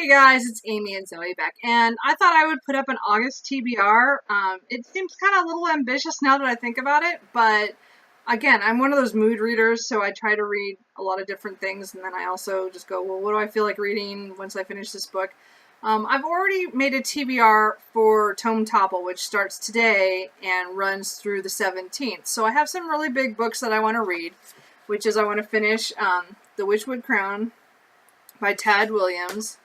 Hey guys, it's Amy and Zoe Beck, and I thought I would put up an August TBR. It seems kind of a little ambitious now that I think about it, but again, I'm one of those mood readers, so I try to read a lot of different things, and then I also just go, well, what do I feel like reading once I finish this book? I've already made a TBR for Tome Topple, which starts today and runs through the 17th. So I have some really big books that I want to read, which is I want to finish The Witchwood Crown by Tad Williams.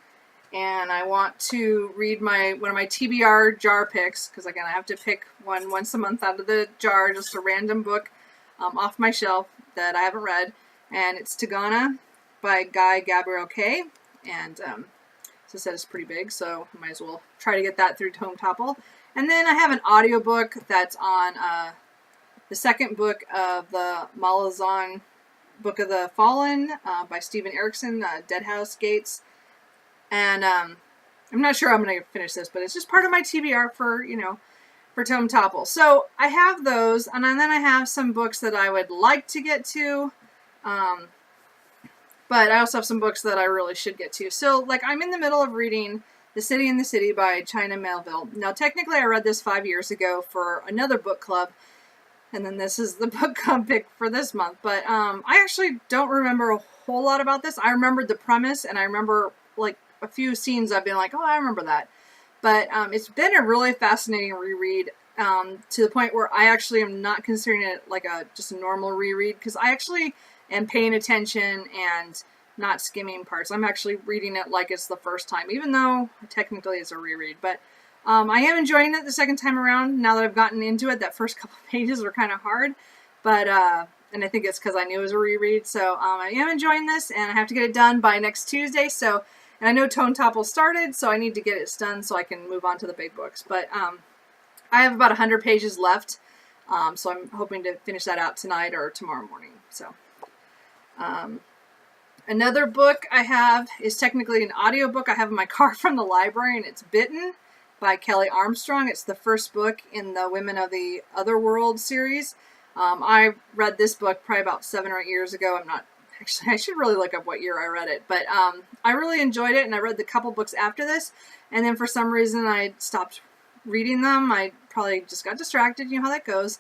And I want to read one of my TBR jar picks, because again, I have to pick one once a month out of the jar, just a random book off my shelf that I haven't read. And it's Tagana by Guy Gabriel Kay. And as I said, it's pretty big, so I might as well try to get that through Tome Topple. And then I have an audiobook that's on the second book of the Malazan Book of the Fallen by Stephen Erickson, Dead House Gates. And I'm not sure I'm going to finish this, but it's just part of my TBR for Tome Topple. So I have those, and then I have some books that I would like to get to, but I also have some books that I really should get to. So, like, I'm in the middle of reading The City in the City by China Melville. Now, technically, I read this 5 years ago for another book club, and then this is the book club pick for this month. But I actually don't remember a whole lot about this. I remembered the premise, and I remember, like, a few scenes I've been like, oh, I remember that. But it's been a really fascinating reread to the point where I actually am not considering it like just a normal reread, because I actually am paying attention and not skimming parts. I'm actually reading it like it's the first time, even though technically it's a reread. But I am enjoying it the second time around now that I've gotten into it. That first couple pages were kind of hard, but and I think it's because I knew it was a reread. So I am enjoying this, and I have to get it done by next Tuesday. So. And I know Tome Topple started, so I need to get it done so I can move on to the big books. But I have about 100 pages left, so I'm hoping to finish that out tonight or tomorrow morning. So another book I have is technically an audiobook I have in my car from the library, and it's Bitten by Kelly Armstrong. It's the first book in the Women of the Otherworld series. I read this book probably about 7 or 8 years ago. Actually, I should really look up what year I read it, but I really enjoyed it, and I read the couple books after this, and then for some reason I stopped reading them. I probably just got distracted, you know how that goes,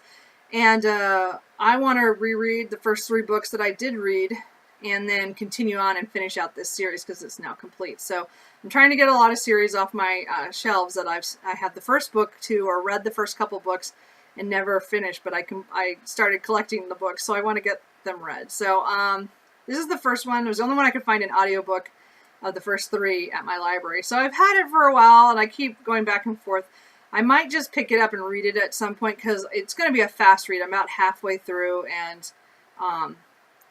and I want to reread the first 3 books that I did read, and then continue on and finish out this series, because it's now complete. So I'm trying to get a lot of series off my shelves that I had the first book to, or read the first couple books, and never finished, but I started collecting the books, so I want to get them read. So this is the first one. It was the only one I could find an audiobook of the first 3 at my library. So I've had it for a while, and I keep going back and forth. I might just pick it up and read it at some point, because it's going to be a fast read. I'm about halfway through, and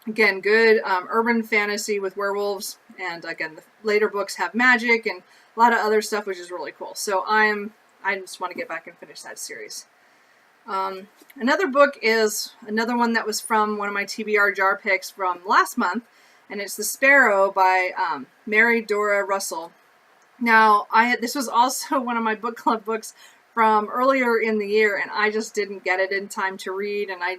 again, good urban fantasy with werewolves. And again, the later books have magic and a lot of other stuff, which is really cool. So I just want to get back and finish that series. Another book is another one that was from one of my TBR jar picks from last month, and it's The Sparrow by Mary Dora Russell. Now, this was also one of my book club books from earlier in the year, and I just didn't get it in time to read, and I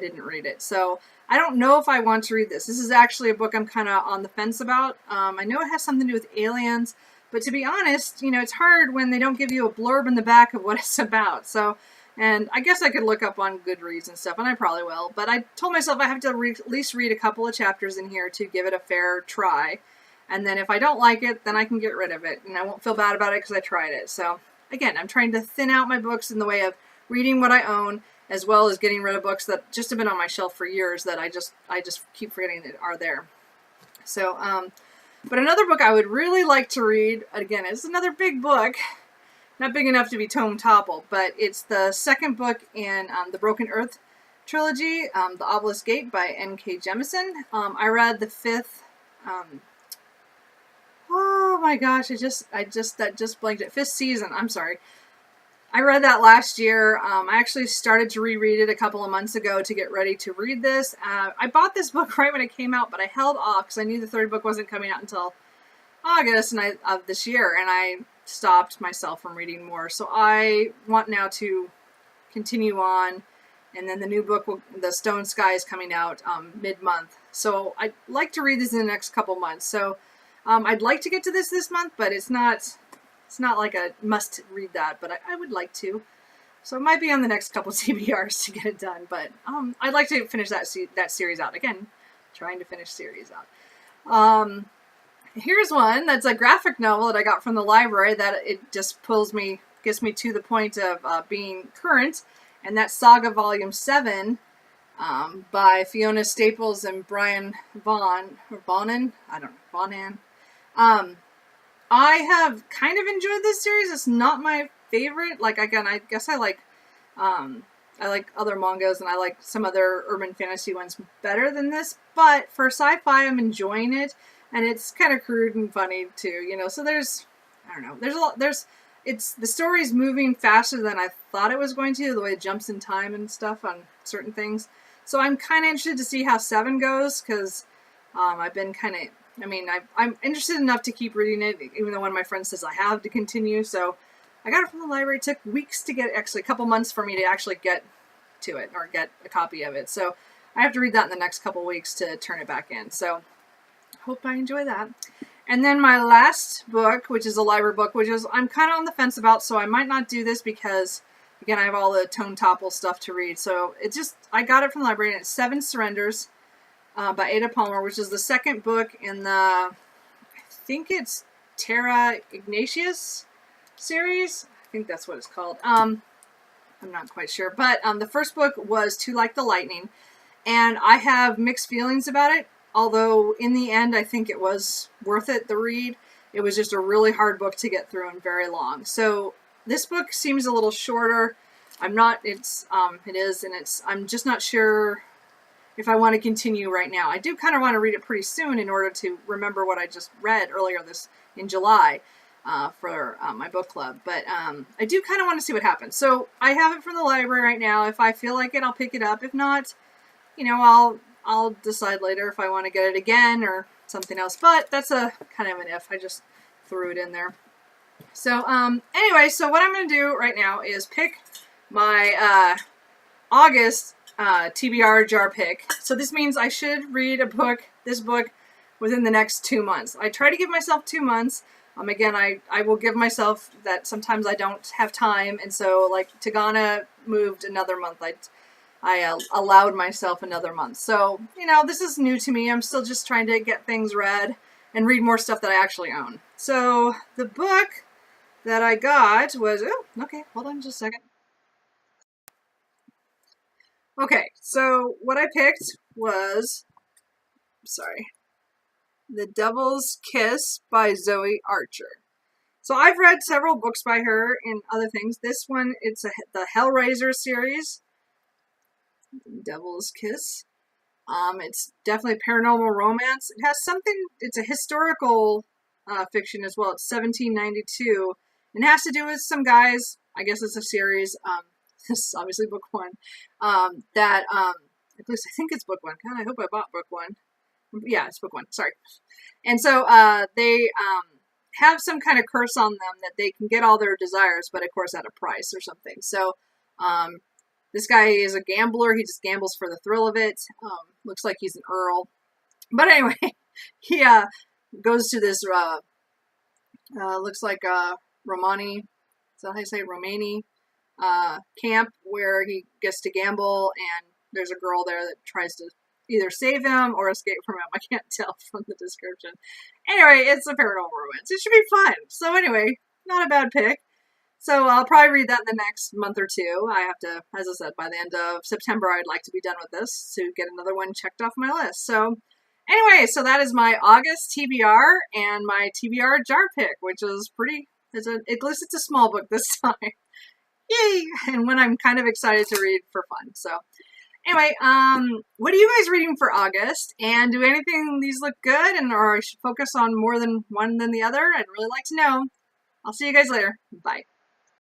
didn't read it. So I don't know if I want to read this. This is actually a book I'm kind of on the fence about. I know it has something to do with aliens, but to be honest, it's hard when they don't give you a blurb in the back of what it's about. So. And I guess I could look up on Goodreads and stuff, and I probably will. But I told myself I have to at least read a couple of chapters in here to give it a fair try. And then if I don't like it, then I can get rid of it. And I won't feel bad about it because I tried it. So, again, I'm trying to thin out my books in the way of reading what I own, as well as getting rid of books that just have been on my shelf for years that I just keep forgetting that are there. So, but another book I would really like to read, again, it's another big book. Not big enough to be Tome Topple, but it's the second book in the Broken Earth trilogy, The Obelisk Gate by N.K. Jemisin. I read the 5th. Oh my gosh! I just blanked it. 5th season. I'm sorry. I read that last year. I actually started to reread it a couple of months ago to get ready to read this. I bought this book right when it came out, but I held off because I knew the 3rd book wasn't coming out until August of this year, and I stopped myself from reading more. So I want now to continue on, and then the new book, The Stone Sky, is coming out mid-month. So I'd like to read this in the next couple months. So I'd like to get to this month, but it's not like a must read that, but I would like to. So it might be on the next couple TBRs to get it done, but I'd like to finish that series out. Again, trying to finish series out. Here's one that's a graphic novel that I got from the library that it just gets me to the point of being current, and that's Saga Volume 7 by Fiona Staples and Brian Bonan. I don't know, Bonan. I have kind of enjoyed this series. It's not my favorite. Like, again, I guess I like other mangas and I like some other urban fantasy ones better than this, but for sci-fi, I'm enjoying it, and it's kind of crude and funny too, you know, so I don't know, the story's moving faster than I thought it was going to, the way it jumps in time and stuff on certain things. So I'm kind of interested to see how 7 goes, because I've been I'm interested enough to keep reading it, even though one of my friends says I have to continue. So I got it from the library. It took weeks to get, actually a couple months for me to actually get to it or get a copy of it. So I have to read that in the next couple weeks to turn it back in. So hope I enjoy that. And then my last book, which is a library book, which is I'm kind of on the fence about, so I might not do this because, again, I have all the Tome Topple stuff to read. So I got it from the library, and it's 7 Surrenders by Ada Palmer, which is the second book in the, I think it's Terra Ignatius series. I think that's what it's called. I'm not quite sure. But the first book was To Like the Lightning, and I have mixed feelings about it. Although, in the end, I think it was worth it, the read. It was just a really hard book to get through and very long. So, this book seems a little shorter. I'm just not sure if I want to continue right now. I do kind of want to read it pretty soon in order to remember what I just read earlier in July for my book club. But I do kind of want to see what happens. So, I have it from the library right now. If I feel like it, I'll pick it up. If not, you know, I'll decide later if I want to get it again or something else. But that's a kind of an if. I just threw it in there. So, anyway, so what I'm going to do right now is pick my August TBR jar pick. So this means I should read this book, within the next 2 months. I try to give myself 2 months. Again, I will give myself that sometimes I don't have time. And so, like, Tagana moved another month. I allowed myself another month. So, you know, this is new to me. I'm still just trying to get things read and read more stuff that I actually own. So, the book that I got was, okay, hold on just a second. Okay, so what I picked was, The Devil's Kiss by Zoe Archer. So I've read several books by her and other things. This one, it's the Hellraiser series. Devil's Kiss. It's definitely paranormal romance. It has it's a historical fiction as well. It's 1792. And it has to do with some guys, I guess it's a series, this is obviously book 1, at least I think it's book 1. God, I hope I bought book 1. Yeah, it's book 1, sorry. And so they have some kind of curse on them that they can get all their desires, but of course at a price or something. So, this guy is a gambler. He just gambles for the thrill of it. Looks like he's an earl. But anyway, he goes to this, looks like Romani, is that how you say Romani, camp where he gets to gamble, and there's a girl there that tries to either save him or escape from him. I can't tell from the description. Anyway, it's a paranormal romance. It should be fun. So anyway, not a bad pick. So I'll probably read that in the next month or two. I have to, as I said, by the end of September, I'd like to be done with this to get another one checked off my list. So anyway, so that is my August TBR and my TBR jar pick, which is at least it's a small book this time. Yay! And one I'm kind of excited to read for fun. So anyway, what are you guys reading for August? And do anything these look good, or I should focus on more than one than the other? I'd really like to know. I'll see you guys later. Bye.